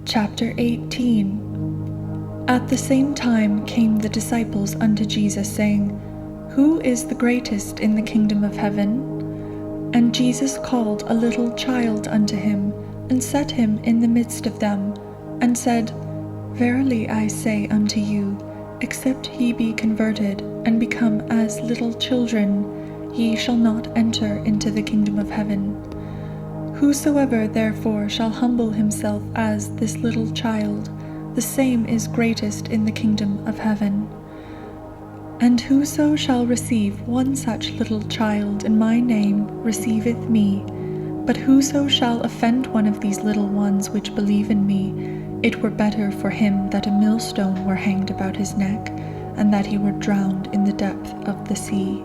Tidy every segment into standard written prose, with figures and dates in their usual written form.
Chapter 18. At the same time came the disciples unto Jesus, saying, Who is the greatest in the kingdom of heaven? And Jesus called a little child unto him, and set him in the midst of them, and said, Verily I say unto you, except ye be converted, and become as little children, ye shall not enter into the kingdom of heaven. Whosoever therefore shall humble himself as this little child, the same is greatest in the kingdom of heaven. And whoso shall receive one such little child in my name receiveth me. But whoso shall offend one of these little ones which believe in me, it were better for him that a millstone were hanged about his neck, and that he were drowned in the depth of the sea.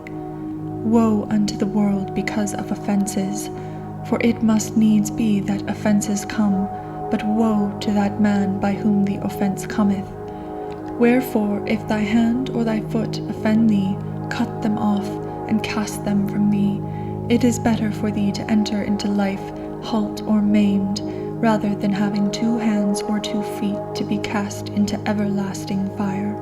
Woe unto the world because of offenses! For it must needs be that offences come, but woe to that man by whom the offence cometh. Wherefore, if thy hand or thy foot offend thee, cut them off, and cast them from thee. It is better for thee to enter into life halt or maimed, rather than having 2 hands or 2 feet to be cast into everlasting fire.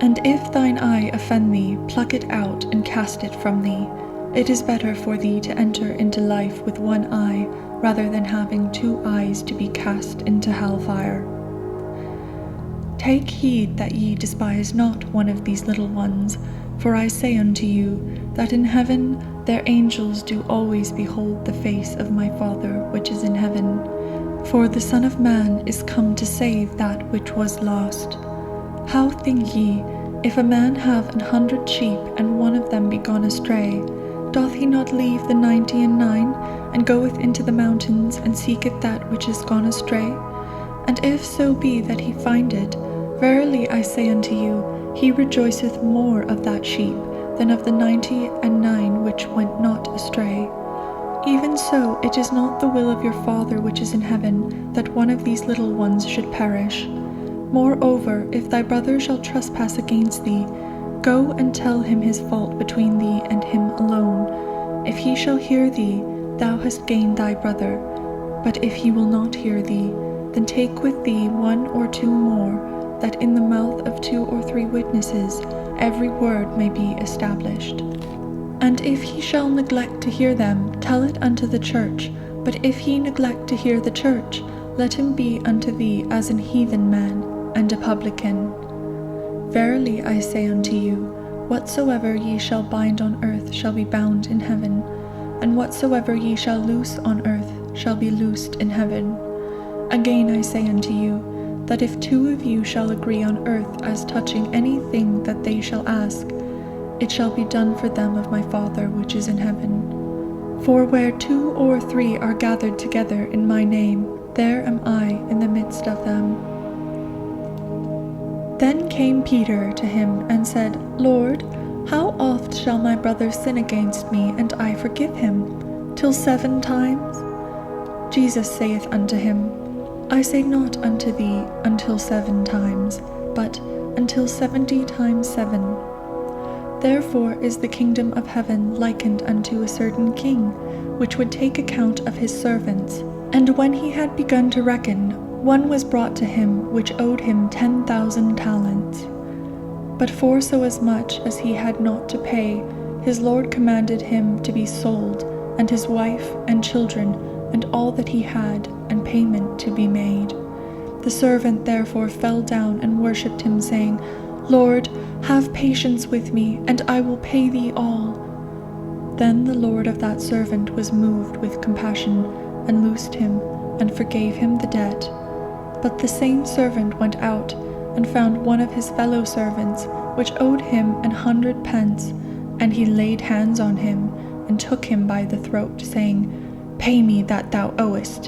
And if thine eye offend thee, pluck it out and cast it from thee. It is better for thee to enter into life with 1 eye, rather than having 2 eyes to be cast into hellfire. Take heed that ye despise not one of these little ones, for I say unto you, that in heaven their angels do always behold the face of my Father which is in heaven. For the Son of Man is come to save that which was lost. How think ye, if a man have 100 sheep, and one of them be gone astray, doth he not leave the 99, and goeth into the mountains, and seeketh that which is gone astray? And if so be that he find it, verily I say unto you, he rejoiceth more of that sheep than of the 99 which went not astray. Even so it is not the will of your Father which is in heaven, that one of these little ones should perish. Moreover, if thy brother shall trespass against thee, go and tell him his fault between thee and him alone. If he shall hear thee, thou hast gained thy brother. But if he will not hear thee, then take with thee 1 or 2 more, that in the mouth of 2 or 3 witnesses every word may be established. And if he shall neglect to hear them, tell it unto the church. But if he neglect to hear the church, let him be unto thee as an heathen man, and a publican. Verily I say unto you, whatsoever ye shall bind on earth shall be bound in heaven, and whatsoever ye shall loose on earth shall be loosed in heaven. Again I say unto you, that if 2 of you shall agree on earth as touching anything that they shall ask, it shall be done for them of my Father which is in heaven. For where 2 or 3 are gathered together in my name, there am I in the midst of them. Then came Peter to him and said, Lord, how oft shall my brother sin against me, and I forgive him? Till 7 times? Jesus saith unto him, I say not unto thee until 7 times, but until 70 times 7. Therefore is the kingdom of heaven likened unto a certain king, which would take account of his servants. And when he had begun to reckon, one was brought to him which owed him 10,000 talents. But for so as much as he had not to pay, his Lord commanded him to be sold, and his wife and children, and all that he had, and payment to be made. The servant therefore fell down and worshipped him, saying, Lord, have patience with me, and I will pay thee all. Then the Lord of that servant was moved with compassion, and loosed him, and forgave him the debt. But the same servant went out, and found one of his fellow servants, which owed him 100 pence, and he laid hands on him, and took him by the throat, saying, Pay me that thou owest.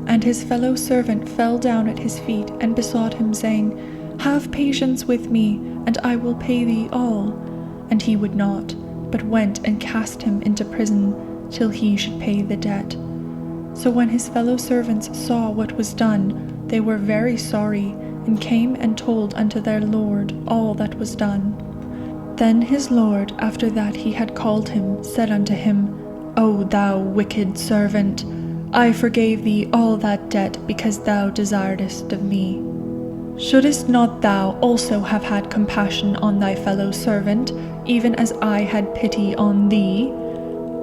And his fellow servant fell down at his feet, and besought him, saying, Have patience with me, and I will pay thee all. And he would not, but went and cast him into prison, till he should pay the debt. So when his fellow servants saw what was done, they were very sorry, and came and told unto their Lord all that was done. Then his Lord, after that he had called him, said unto him, O thou wicked servant, I forgave thee all that debt because thou desiredst of me. Shouldest not thou also have had compassion on thy fellow servant, even as I had pity on thee?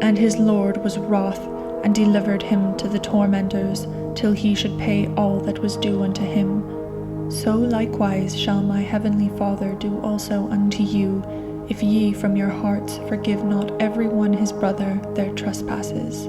And his Lord was wroth, and delivered him to the tormentors, till he should pay all that was due unto him. So likewise shall my heavenly Father do also unto you, if ye from your hearts forgive not every one his brother their trespasses.